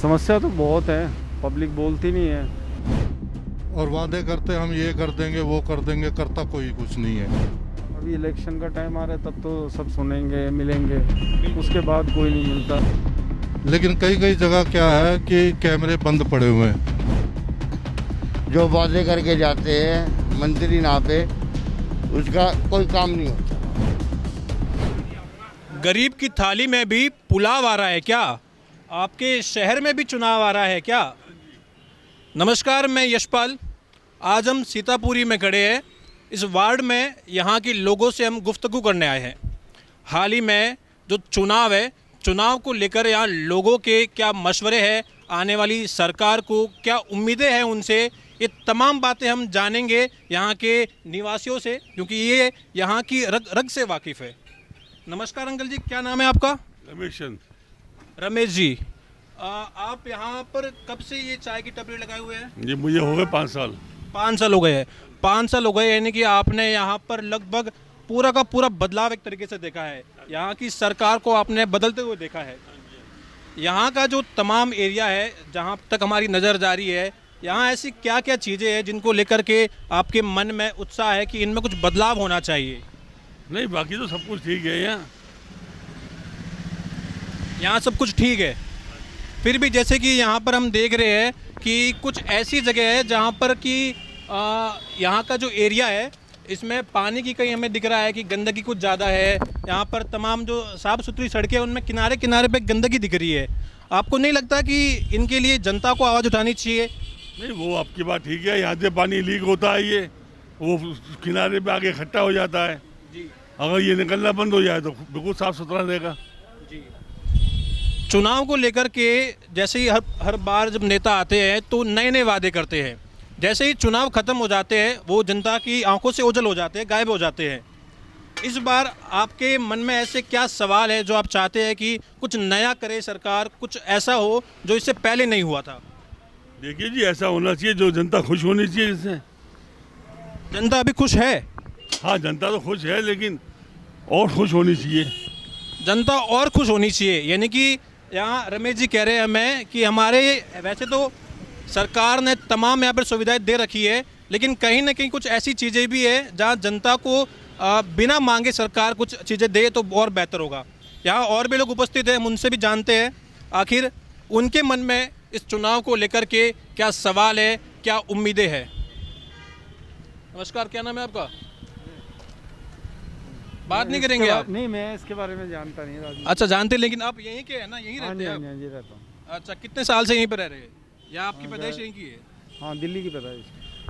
समस्या तो बहुत है, पब्लिक बोलती नहीं है। और वादे करते हम ये कर देंगे वो कर देंगे, करता कोई कुछ नहीं है। अभी इलेक्शन का टाइम आ रहा है तब तो सब सुनेंगे मिलेंगे, उसके बाद कोई नहीं मिलता। लेकिन कई कई जगह क्या है कि कैमरे बंद पड़े हुए हैं। जो वादे करके जाते हैं मंत्री ना पे, उसका कोई काम नहीं होता। गरीब की थाली में भी पुलाव आ रहा है क्या? आपके शहर में भी चुनाव आ रहा है क्या? नमस्कार, मैं यशपाल। आज हम सीतापुरी में खड़े हैं। इस वार्ड में यहाँ के लोगों से हम गुफ्तगू करने आए हैं। हाल ही में जो चुनाव है, चुनाव को लेकर यहाँ लोगों के क्या मशवरे हैं, आने वाली सरकार को क्या उम्मीदें हैं उनसे, ये तमाम बातें हम जानेंगे यहाँ के निवासियों से, क्योंकि ये यहाँ की रग रग से वाकिफ़ है। नमस्कार अंकल जी, क्या नाम है आपका? रमेश चंद। रमेश जी, आप यहाँ पर कब से ये चाय की टपरी लगाए हुए हैं? ये मुझे हो गए 5 साल। 5 साल हो गए हैं। 5 साल हो गए, यानी कि आपने यहाँ पर लगभग पूरा का पूरा बदलाव एक तरीके से देखा है। यहाँ की सरकार को आपने बदलते हुए देखा है। यहाँ का जो तमाम एरिया है, जहाँ तक हमारी नज़र जा रही है, यहाँ ऐसी क्या क्या चीज़ें हैं जिनको लेकर के आपके मन में उत्साह है कि इनमें कुछ बदलाव होना चाहिए? नहीं, बाकी तो सब कुछ ठीक है यहाँ। यहाँ सब कुछ ठीक है, फिर भी जैसे कि यहाँ पर हम देख रहे हैं कि कुछ ऐसी जगह है जहाँ पर कि यहाँ का जो एरिया है, इसमें पानी की कहीं हमें दिख रहा है कि गंदगी कुछ ज़्यादा है। यहाँ पर तमाम जो साफ़ सुथरी सड़कें हैं उनमें किनारे किनारे पे गंदगी दिख रही है। आपको नहीं लगता कि इनके लिए जनता को आवाज़ उठानी चाहिए? नहीं, वो आपकी बात ठीक है। यहाँ से पानी लीक होता है, ये वो किनारे पे आके इकट्ठा हो जाता है जी। अगर ये निकलना बंद हो जाए तो बिल्कुल साफ सुथरा रहेगा। जी। चुनाव को लेकर के जैसे ही हर बार जब नेता आते हैं तो नए नए वादे करते हैं। जैसे ही चुनाव ख़त्म हो जाते हैं वो जनता की आंखों से ओझल हो जाते हैं, गायब हो जाते हैं। इस बार आपके मन में ऐसे क्या सवाल है जो आप चाहते हैं कि कुछ नया करे सरकार, कुछ ऐसा हो जो इससे पहले नहीं हुआ था? देखिए जी, ऐसा होना चाहिए जो जनता खुश होनी चाहिए इससे। जनता अभी खुश है? हाँ, जनता तो खुश है, लेकिन और खुश होनी चाहिए। जनता और खुश होनी चाहिए, यानी कि यहाँ रमेश जी कह रहे हैं हमें कि हमारे वैसे तो सरकार ने तमाम यहाँ पर सुविधाएं दे रखी है, लेकिन कहीं ना कहीं कुछ ऐसी चीज़ें भी है जहाँ जनता को बिना मांगे सरकार कुछ चीज़ें दे तो और बेहतर होगा। यहाँ और भी लोग उपस्थित हैं, हम उनसे भी जानते हैं आखिर उनके मन में इस चुनाव को लेकर के क्या सवाल है, क्या उम्मीदें हैं। नमस्कार, क्या नाम है आपका? बात नहीं करेंगे आप? नहीं, मैं इसके बारे में जानता नहीं राजनीति। अच्छा, जानते, लेकिन आप यहीं के हैं ना? यहीं हाँ रहते जी, हैं हाँ आप? जी, हाँ जी, रहता हूँ। अच्छा, कितने साल से यहीं पर रह रहे हैं या आपकी पैदाइश यहीं की है? हाँ, दिल्ली की पैदाइश।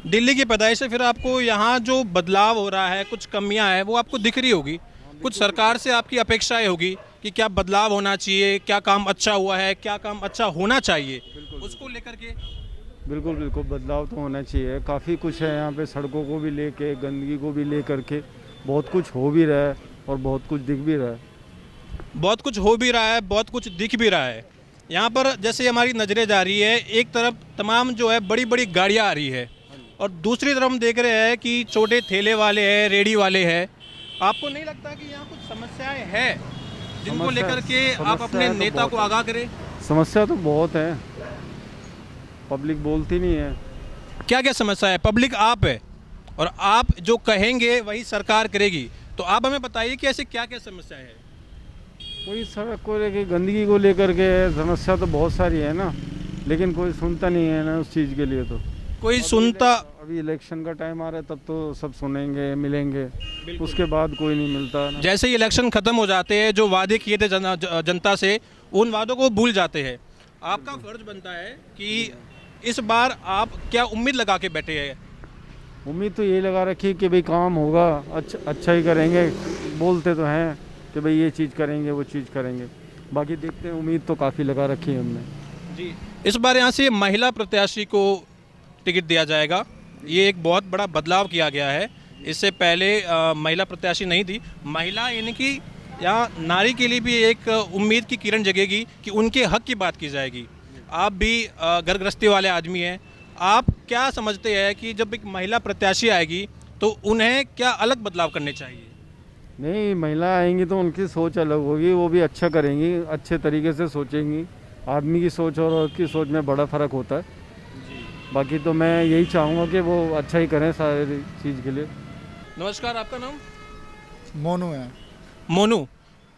दिल्ली की पैदाइश से फिर आपको यहाँ जो बदलाव हो रहा है, कुछ कमियां हैं, वो आपको दिख रही होगी। कुछ सरकार से आपकी अपेक्षाएं होगी कि क्या बदलाव होना चाहिए, क्या काम अच्छा हुआ है, क्या काम अच्छा होना चाहिए, उसको लेकर के। बिल्कुल बिल्कुल, बदलाव तो होना चाहिए। काफ़ी कुछ है यहाँ पे, सड़कों को भी लेके, गंदगी को भी ले करके बहुत कुछ हो भी रहा है और बहुत कुछ दिख भी रहा है। बहुत कुछ हो भी रहा है, बहुत कुछ दिख भी रहा है। यहाँ पर जैसे हमारी नज़रें जा रही है, एक तरफ तमाम जो है बड़ी बड़ी गाड़ियाँ आ रही है और दूसरी तरफ हम देख रहे हैं कि छोटे ठेले वाले हैं, रेडी वाले हैं। आपको नहीं लगता कि यहाँ कुछ समस्याएं हैं जिनको लेकर के आप अपने समस्याएं तो नेता को बहुत आगाह करें? समस्या तो बहुत है, पब्लिक बोलती नहीं है। क्या क्या समस्या है? पब्लिक आप है और आप जो कहेंगे वही सरकार करेगी, तो आप हमें बताइए कि ऐसे क्या क्या समस्या है। कोई सड़क को लेके, गंदगी को लेकर के समस्या तो बहुत सारी है ना, लेकिन कोई सुनता नहीं है ना उस चीज़ के लिए। तो कोई सुनता? अभी इलेक्शन का टाइम आ रहा है तब तो सब सुनेंगे मिलेंगे, उसके बाद कोई नहीं मिलता ना। जैसे ही इलेक्शन खत्म हो जाते हैं, जो वादे किए थे जनता से, उन वादों को भूल जाते हैं। आपका फर्ज बनता है कि इस बार आप क्या उम्मीद लगा के बैठे हैं? उम्मीद तो ये लगा रखी कि भाई काम होगा, अच्छा ही करेंगे। बोलते तो हैं कि भाई ये चीज़ करेंगे, वो चीज़ करेंगे, बाकी देखते हैं। उम्मीद तो काफ़ी लगा रखी है हमने। जी, इस बार यहाँ से महिला प्रत्याशी को टिकट दिया जाएगा। ये एक बहुत बड़ा बदलाव किया गया है। इससे पहले महिला प्रत्याशी नहीं थी। महिला यानी कि यहाँ नारी के लिए भी एक उम्मीद की किरण जगेगी कि उनके हक की बात की जाएगी। आप भी घर गृहस्थी वाले आदमी हैं, आप क्या समझते हैं कि जब एक महिला प्रत्याशी आएगी तो उन्हें क्या अलग बदलाव करने चाहिए? नहीं, महिला आएंगी तो उनकी सोच अलग होगी, वो भी अच्छा करेंगी, अच्छे तरीके से सोचेंगी आदमी की सोच और औरत की सोच में बड़ा फ़र्क होता है। बाकी तो मैं यही चाहूँगा कि वो अच्छा ही करें सारी चीज़ के लिए। नमस्कार, आपका नाम? मोनू है।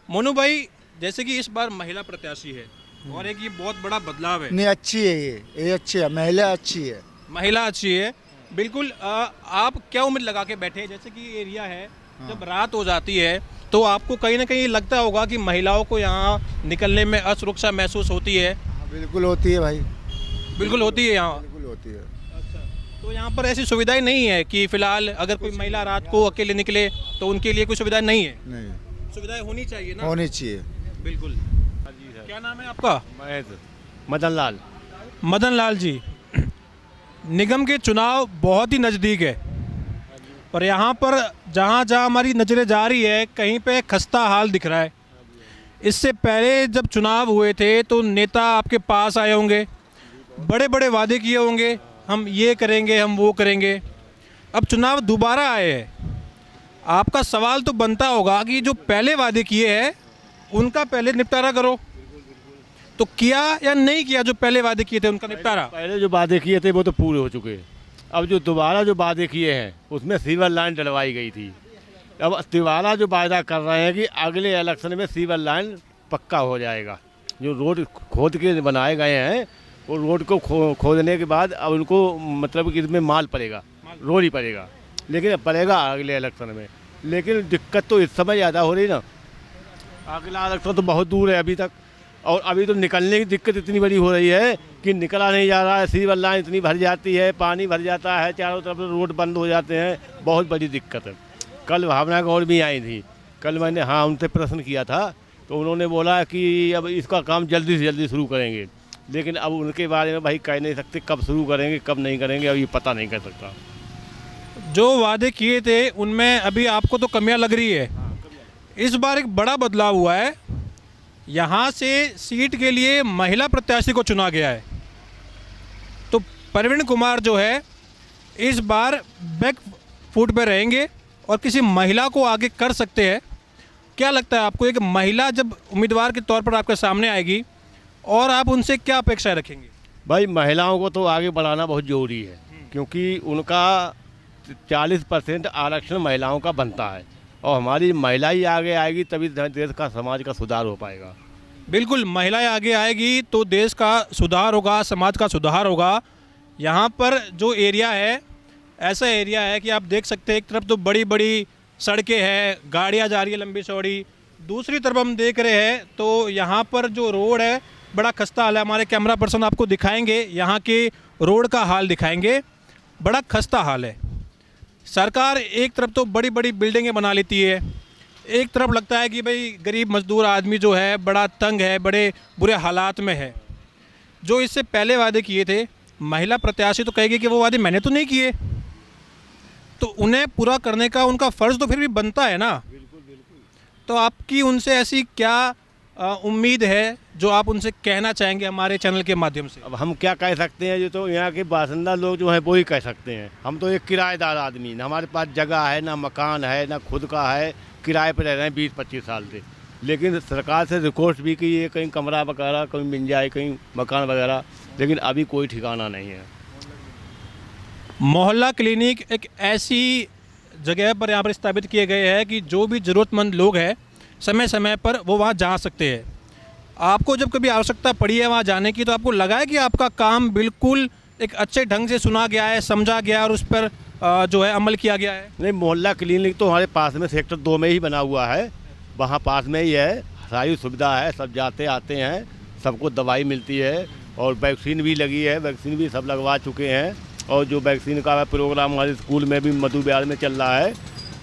मोनू भाई, जैसे कि इस बार महिला प्रत्याशी है और एक ये बहुत बड़ा बदलाव है। नहीं, अच्छी है ये अच्छी है, महिला अच्छी है। महिला अच्छी है, बिल्कुल। आप क्या उम्मीद लगा के बैठे हैं? जैसे कि ये एरिया है, जब रात हो जाती है तो आपको कहीं ना कहीं लगता होगा कि महिलाओं को यहाँ निकलने में असुरक्षा महसूस होती है। हाँ, बिल्कुल होती है भाई, बिल्कुल होती है यहाँ। बिल्कुल होती है। अच्छा, तो यहाँ पर ऐसी सुविधाएं नहीं है कि फिलहाल अगर कोई महिला रात को अकेले निकले तो उनके लिए कोई सुविधा नहीं है? नहीं, सुविधाएं होनी चाहिए ना। होनी चाहिए। बिल्कुल। क्या नाम है आपका? मदन लाल। मदन लाल जी, निगम के चुनाव बहुत ही नज़दीक है और यहाँ पर जहाँ जहाँ हमारी नज़रें जा रही है कहीं पे खस्ता हाल दिख रहा है। इससे पहले जब चुनाव हुए थे तो नेता आपके पास आए होंगे, बड़े बड़े वादे किए होंगे, हम ये करेंगे, हम वो करेंगे। अब चुनाव दोबारा आए हैं, आपका सवाल तो बनता होगा कि जो पहले वादे किए हैं उनका पहले निपटारा करो। तो किया या नहीं किया जो पहले वादे किए थे उनका निपटारा? पहले जो वादे किए थे वो तो पूरे हो चुके हैं। अब जो दोबारा जो वादे किए हैं उसमें सीवर लाइन डलवाई गई थी। अब दोबारा जो वादा कर रहे हैं कि अगले इलेक्शन में सीवर लाइन पक्का हो जाएगा। जो रोड खोद के बनाए गए हैं वो रोड को खोदने के बाद अब उनको मतलब कि इसमें माल पड़ेगा, रोड ही पड़ेगा, लेकिन पड़ेगा अगले इलेक्शन में। लेकिन दिक्कत तो इस समय ज़्यादा हो रही ना, अगला इलेक्शन तो बहुत दूर है अभी तक, और अभी तो निकलने की दिक्कत इतनी बड़ी हो रही है कि निकला नहीं जा रहा है। सीवर लाइन इतनी भर जाती है, पानी भर जाता है, चारों तरफ रोड बंद हो जाते हैं, बहुत बड़ी दिक्कत है। कल भावना गौर भी आई थी, कल मैंने उनसे प्रश्न किया था तो उन्होंने बोला कि अब इसका काम जल्दी से जल्दी शुरू करेंगे, लेकिन अब उनके बारे में भाई कह नहीं सकते कब शुरू करेंगे कब नहीं करेंगे, अब ये पता नहीं कर सकता। जो वादे किए थे उनमें अभी आपको तो कमियां लग रही है। इस बार एक बड़ा बदलाव हुआ है, यहाँ से सीट के लिए महिला प्रत्याशी को चुना गया है। तो प्रवीण कुमार जो है इस बार बैक फुट पे रहेंगे और किसी महिला को आगे कर सकते हैं। क्या लगता है आपको, एक महिला जब उम्मीदवार के तौर पर आपके सामने आएगी और आप उनसे क्या अपेक्षाएं रखेंगे? भाई महिलाओं को तो आगे बढ़ाना बहुत ज़रूरी है, क्योंकि उनका 40% आरक्षण महिलाओं का बनता है और हमारी महिला ही आगे आएगी तभी देश का समाज का सुधार हो पाएगा। बिल्कुल, महिलाएं आगे आएगी तो देश का सुधार होगा, समाज का सुधार होगा। यहाँ पर जो एरिया है ऐसा एरिया है कि आप देख सकते हैं, एक तरफ तो बड़ी बड़ी सड़कें हैं, गाड़ियाँ जा रही है लंबी चौड़ी, दूसरी तरफ हम देख रहे हैं तो यहाँ पर जो रोड है बड़ा खस्ता हाल है। हमारे कैमरा पर्सन आपको दिखाएंगे, यहाँ के रोड का हाल दिखाएंगे, बड़ा खस्ता हाल है। सरकार एक तरफ तो बड़ी बड़ी बिल्डिंगें बना लेती है, एक तरफ लगता है कि भाई गरीब मजदूर आदमी जो है बड़ा तंग है, बड़े बुरे हालात में है। जो इससे पहले वादे किए थे महिला प्रत्याशी तो कहेगी कि वो वादे मैंने तो नहीं किए, तो उन्हें पूरा करने का उनका फ़र्ज़ तो फिर भी बनता है ना। बिल्कुल बिल्कुल। तो आपकी उनसे ऐसी क्या उम्मीद है जो आप उनसे कहना चाहेंगे हमारे चैनल के माध्यम से? अब हम क्या कह सकते हैं, जो तो यहाँ के बासिंदा लोग जो हैं वो ही कह सकते हैं। हम तो एक किराएदार आदमी, ना हमारे पास जगह है, ना मकान है, ना खुद का है, किराए पे रह रहे हैं 20-25 साल से। लेकिन सरकार से रिक्वेस्ट भी की है कहीं कमरा वगैरह कहीं मिल जाए, कहीं मकान वगैरह, लेकिन अभी कोई ठिकाना नहीं है। मोहल्ला क्लिनिक एक ऐसी जगह पर यहाँ पर स्थापित किए गए हैं कि जो भी ज़रूरतमंद लोग हैं समय समय पर वो वहाँ जा सकते हैं। आपको जब कभी आवश्यकता पड़ी है वहाँ जाने की तो आपको लगा है कि आपका काम बिल्कुल एक अच्छे ढंग से सुना गया है, समझा गया और उस पर जो है अमल किया गया है? नहीं, मोहल्ला क्लिनिक तो हमारे पास में सेक्टर 2 में ही बना हुआ है, वहाँ पास में ही है, सारी सुविधा है, सब जाते आते हैं, सबको दवाई मिलती है और वैक्सीन भी लगी है, वैक्सीन भी सब लगवा चुके हैं। और जो वैक्सीन का प्रोग्राम हमारे स्कूल में भी मधु विहार में चल रहा है,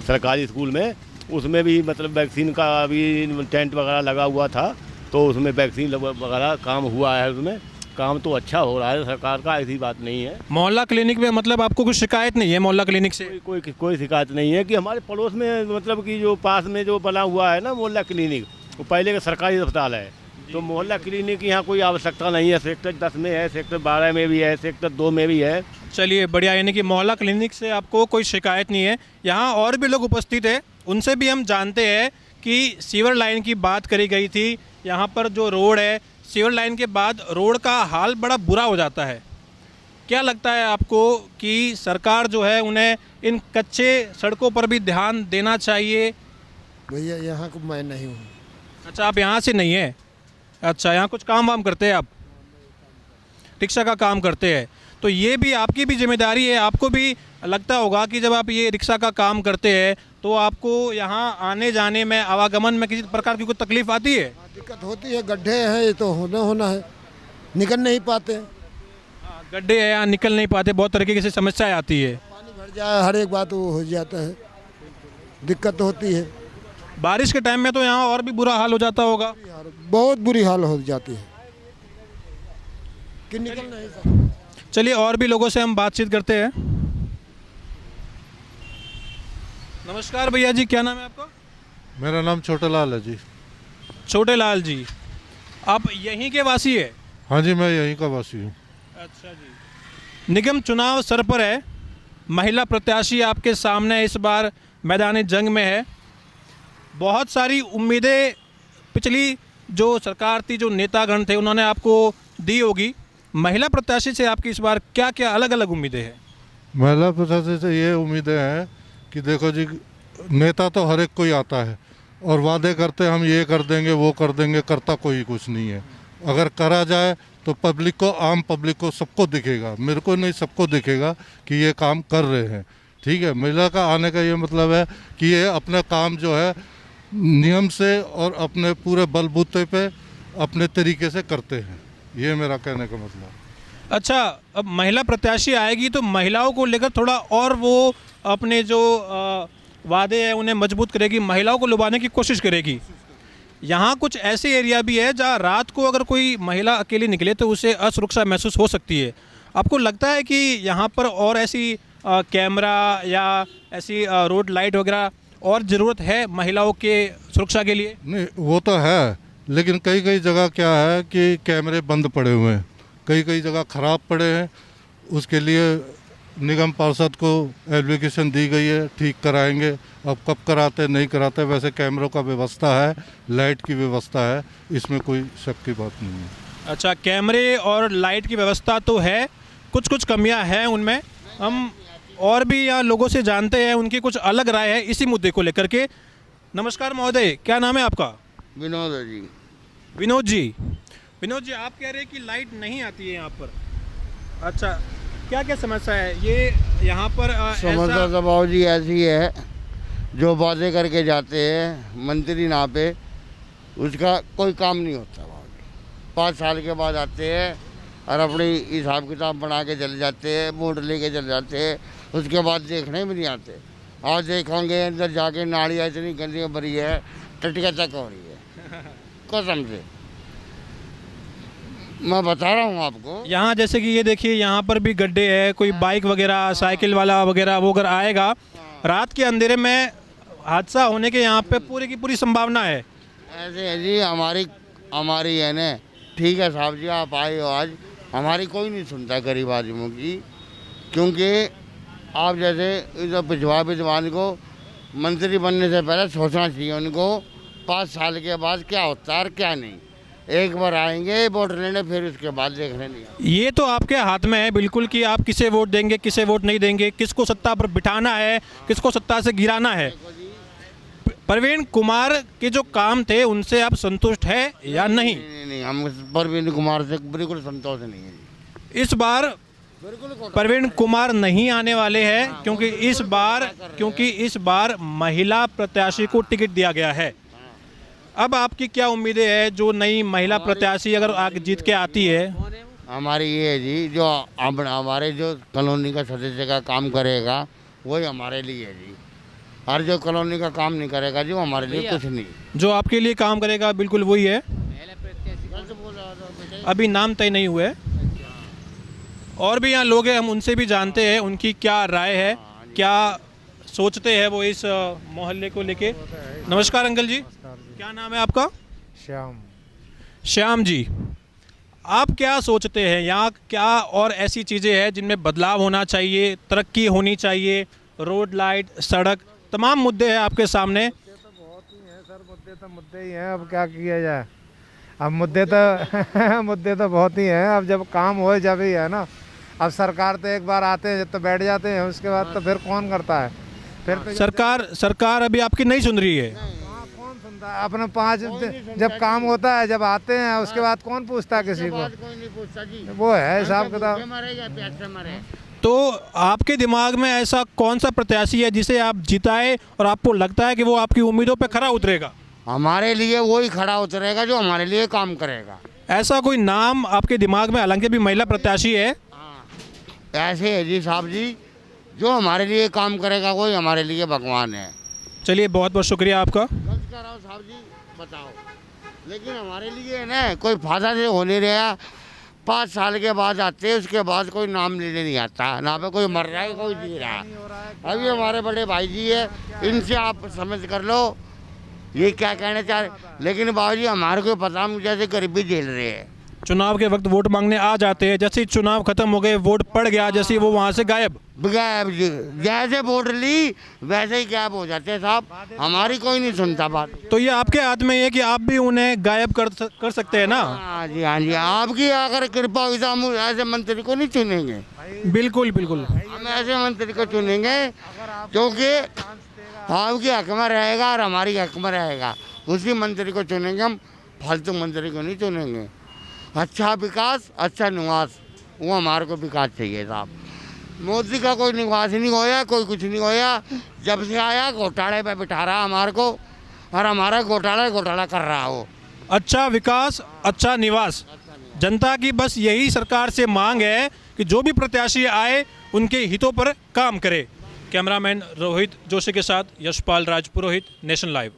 सरकारी स्कूल में, उसमें भी मतलब वैक्सीन का अभी टेंट वगैरह लगा हुआ था, तो उसमें वैक्सीन वगैरह काम हुआ है, उसमें काम तो अच्छा हो रहा है सरकार का, ऐसी बात नहीं है। मोहल्ला क्लिनिक में मतलब आपको कुछ शिकायत नहीं है मोहल्ला क्लिनिक से? कोई शिकायत नहीं है कि हमारे पड़ोस में मतलब कि जो पास में जो बना हुआ है ना मोहल्ला क्लिनिक, वो पहले का सरकारी अस्पताल है, तो मोहल्ला क्लिनिक की यहाँ कोई आवश्यकता नहीं है। सेक्टर 10 में है, सेक्टर 12 में भी है, सेक्टर 2 में भी है। चलिए बढ़िया, यानी कि मोहल्ला क्लिनिक से आपको कोई शिकायत नहीं है। यहाँ और भी लोग उपस्थित हैं, उनसे भी हम जानते हैं कि सीवर लाइन की बात करी गई थी, यहाँ पर जो रोड है सीवर लाइन के बाद रोड का हाल बड़ा बुरा हो जाता है। क्या लगता है आपको कि सरकार जो है उन्हें इन कच्चे सड़कों पर भी ध्यान देना चाहिए? भैया यहाँ को मैं नहीं हूँ। अच्छा, आप यहाँ से नहीं हैं। अच्छा, यहाँ कुछ काम वाम करते हैं आप? रिक्शा का काम करते हैं, तो ये भी आपकी भी जिम्मेदारी है। आपको भी लगता होगा कि जब आप ये रिक्शा का काम करते हैं तो आपको यहाँ आने जाने में, आवागमन में किसी प्रकार की कोई तकलीफ आती है? दिक्कत होती है, गड्ढे हैं, ये तो होना है, निकल नहीं पाते। गड्ढे हैं, यहाँ निकल नहीं पाते, बहुत तरीके की समस्याएं आती है। पानी भर जाए, हर एक बात वो हो जाता है, दिक्कत होती है। बारिश के टाइम में तो यहाँ और भी बुरा हाल हो जाता होगा। यार बहुत बुरी हाल हो जाती है कि निकल नहीं सकते। चलिए और भी लोगों से हम बातचीत करते हैं। नमस्कार भैया जी, क्या नाम है आपका? मेरा नाम छोटा लाल है जी। छोटे लाल जी, आप यहीं के वासी है? हाँ जी, मैं यहीं का वासी हूँ। अच्छा जी। निगम चुनाव सर पर है, महिला प्रत्याशी आपके सामने इस बार मैदानी जंग में है। बहुत सारी उम्मीदें पिछली जो सरकार थी, जो नेतागण थे, उन्होंने आपको दी होगी। महिला प्रत्याशी से आपकी इस बार क्या क्या अलग अलग उम्मीदें हैं? महिला प्रशासन से ये उम्मीदें हैं कि देखो जी, नेता तो हर एक कोई आता है और वादे करते हम ये कर देंगे वो कर देंगे, करता कोई कुछ नहीं है। अगर करा जाए तो पब्लिक को, आम पब्लिक को, सबको दिखेगा, मेरे को नहीं सबको दिखेगा कि ये काम कर रहे हैं। ठीक है, महिला का आने का ये मतलब है कि ये अपना काम जो है नियम से और अपने पूरे बलबूते पे अपने तरीके से करते हैं, ये मेरा कहने का मतलब। अच्छा, अब महिला प्रत्याशी आएगी तो महिलाओं को लेकर थोड़ा और वो अपने जो वादे हैं उन्हें मजबूत करेगी, महिलाओं को लुभाने की कोशिश करेगी। यहाँ कुछ ऐसे एरिया भी है जहाँ रात को अगर कोई महिला अकेली निकले तो उसे असुरक्षा महसूस हो सकती है। आपको लगता है कि यहाँ पर और ऐसी कैमरा या ऐसी रोड लाइट वगैरह और ज़रूरत है महिलाओं के सुरक्षा के लिए? नहीं, वो तो है, लेकिन कई कई जगह क्या है कि कैमरे बंद पड़े हुए हैं, कई कई जगह ख़राब पड़े हैं। उसके लिए निगम पार्षद को एप्लीकेशन दी गई है, ठीक कराएंगे। अब कब कराते नहीं कराते, वैसे कैमरों का व्यवस्था है, लाइट की व्यवस्था है, इसमें कोई शक की बात नहीं है। अच्छा, कैमरे और लाइट की व्यवस्था तो है, कुछ कुछ कमियां हैं उनमें। हम और भी यहाँ लोगों से जानते हैं, उनकी कुछ अलग राय है इसी मुद्दे को लेकर के। नमस्कार महोदय, क्या नाम है आपका? विनोद है जी। विनोद जी, विनोद जी, आप कह रहे हैं कि लाइट नहीं आती है यहाँ पर। अच्छा, क्या क्या समस्या है ये यहाँ पर? समस्या तो बाबू जी ऐसी है, जो वादे करके जाते हैं मंत्री ना पे, उसका कोई काम नहीं होता बाबू जी। 5 साल के बाद आते हैं और अपनी हिसाब किताब बना के चले जाते हैं, वोट लेके चले जाते हैं, उसके बाद देखने भी नहीं आते। आज देखेंगे अंदर जाके नालियाँ इतनी गंदी भरी है, टटका तक हो रही है कसम से, मैं बता रहा हूँ आपको। यहाँ जैसे कि ये देखिए, यहाँ पर भी गड्ढे है, कोई बाइक वगैरह, साइकिल वाला वगैरह वो अगर आएगा रात के अंधेरे में हादसा होने के यहाँ पे पूरी की पूरी संभावना है। ऐसे है जी, हमारी है ना। ठीक है साहब जी, आप आए हो आज, हमारी कोई नहीं सुनता गरीब आदमियों की, क्योंकि आप जैसे इस पिछवा विद्वान को मंत्री बनने से पहले सोचना चाहिए उनको 5 साल के बाद क्या होता है और क्या नहीं। एक बार आएंगे वोट लेने, फिर उसके बाद देखने नहीं। ये तो आपके हाथ में है बिल्कुल कि आप किसे वोट देंगे, किसे वोट नहीं देंगे, किसको सत्ता पर बिठाना है, किसको सत्ता से गिराना है। प्रवीण कुमार के जो काम थे उनसे आप संतुष्ट है या नहीं? नहीं, हम प्रवीण कुमार से बिल्कुल संतोष नहीं है जी। इस बार प्रवीण कुमार नहीं आने वाले हैं, क्योंकि इस बार महिला प्रत्याशी को टिकट दिया गया है। अब आपकी क्या उम्मीदें हैं? जो नई महिला प्रत्याशी अगर आगे जीत के आती है, हमारी ये है जी, जो हमारे जो कॉलोनी का सदस्य का काम करेगा वही हमारे लिए है जी। हर जो कॉलोनी का काम नहीं करेगा जी, वो हमारे लिए कुछ नहीं। जो आपके लिए काम करेगा बिल्कुल वही है। अभी नाम तय नहीं हुए। और भी यहाँ लोग हैं, हम उनसे भी जानते हैं उनकी क्या राय है, क्या सोचते हैं वो इस मोहल्ले को लेके। नमस्कार अंकल जी, क्या नाम है आपका? श्याम जी, आप क्या सोचते हैं यहाँ क्या और ऐसी चीज़ें हैं जिनमें बदलाव होना चाहिए, तरक्की होनी चाहिए? रोड, लाइट, सड़क, तमाम मुद्दे हैं आपके सामने। मुद्दे तो बहुत ही हैं सर, मुद्दे तो मुद्दे ही हैं। अब क्या किया जाए, अब मुद्दे तो मुद्दे तो बहुत ही हैं। अब जब काम हो जब ही है ना। अब सरकार तो एक बार आते हैं तो बैठ जाते हैं, उसके बाद तो फिर कौन करता है? फिर तो सरकार अभी आपकी नहीं सुन रही है। कौन सुनता है? अपने 5 जब काम होता है, जब आते हैं, उसके बाद कौन पूछता है किसी को? कोई नहीं पूछता जी, वो है हिसाब किताब। तो आपके दिमाग में ऐसा कौन सा प्रत्याशी है जिसे आप जिताए और आपको लगता है कि वो आपकी उम्मीदों पे खरा उतरेगा? हमारे लिए वही खड़ा उतरेगा जो हमारे लिए काम करेगा। ऐसा कोई नाम आपके दिमाग में, हालांकि भी महिला प्रत्याशी है? ऐसे है जी साहब जी, जो हमारे लिए काम करेगा वही हमारे लिए भगवान है। चलिए, बहुत बहुत शुक्रिया आपका। गलत कर रहा हूँ साहब जी, बताओ, लेकिन हमारे लिए है ना कोई फायदा से हो नहीं रहा। 5 साल के बाद आते हैं, उसके बाद कोई नाम लेने नहीं आता, ना पे कोई मर रहा है कोई जी रहा है। अभी हमारे बड़े भाई जी है, इनसे आप समझ कर लो ये क्या कहना चाह रहे, लेकिन बाबूजी हमारे को पता, हम जैसे गरीबी झेल रहे हैं। चुनाव के वक्त वोट मांगने आ जाते हैं, जैसे ही चुनाव खत्म हो गए, वोट पड़ गया, जैसे ही वो वहाँ से गायब जी, जैसे वोट ली वैसे ही गायब हो जाते हैं साहब, हमारी कोई नहीं सुनता बात। तो ये आपके हाथ में है कि आप भी उन्हें गायब कर सकते हैं ना? हाँ जी, हाँ जी, आपकी अगर कृपा हुई तो हम ऐसे मंत्री को नहीं चुनेंगे। बिल्कुल बिल्कुल, हम ऐसे मंत्री को चुनेंगे क्योंकि आपके हक में रहेगा और हमारी हक में रहेगा, उसी मंत्री को चुनेंगे हम, फालतू मंत्री को नहीं चुनेंगे। अच्छा विकास, अच्छा निवास, वो हमारे को विकास चाहिए साहब। मोदी का कोई निवास नहीं होया, कोई कुछ नहीं होया, जब से आया घोटाले पे बिठा रहा हमारे को, और हमारा घोटाला कर रहा हो। अच्छा विकास, अच्छा निवास, जनता की बस यही सरकार से मांग है कि जो भी प्रत्याशी आए उनके हितों पर काम करे। कैमरामैन रोहित जोशी के साथ यशपाल राजपुरोहित, नेशन लाइव।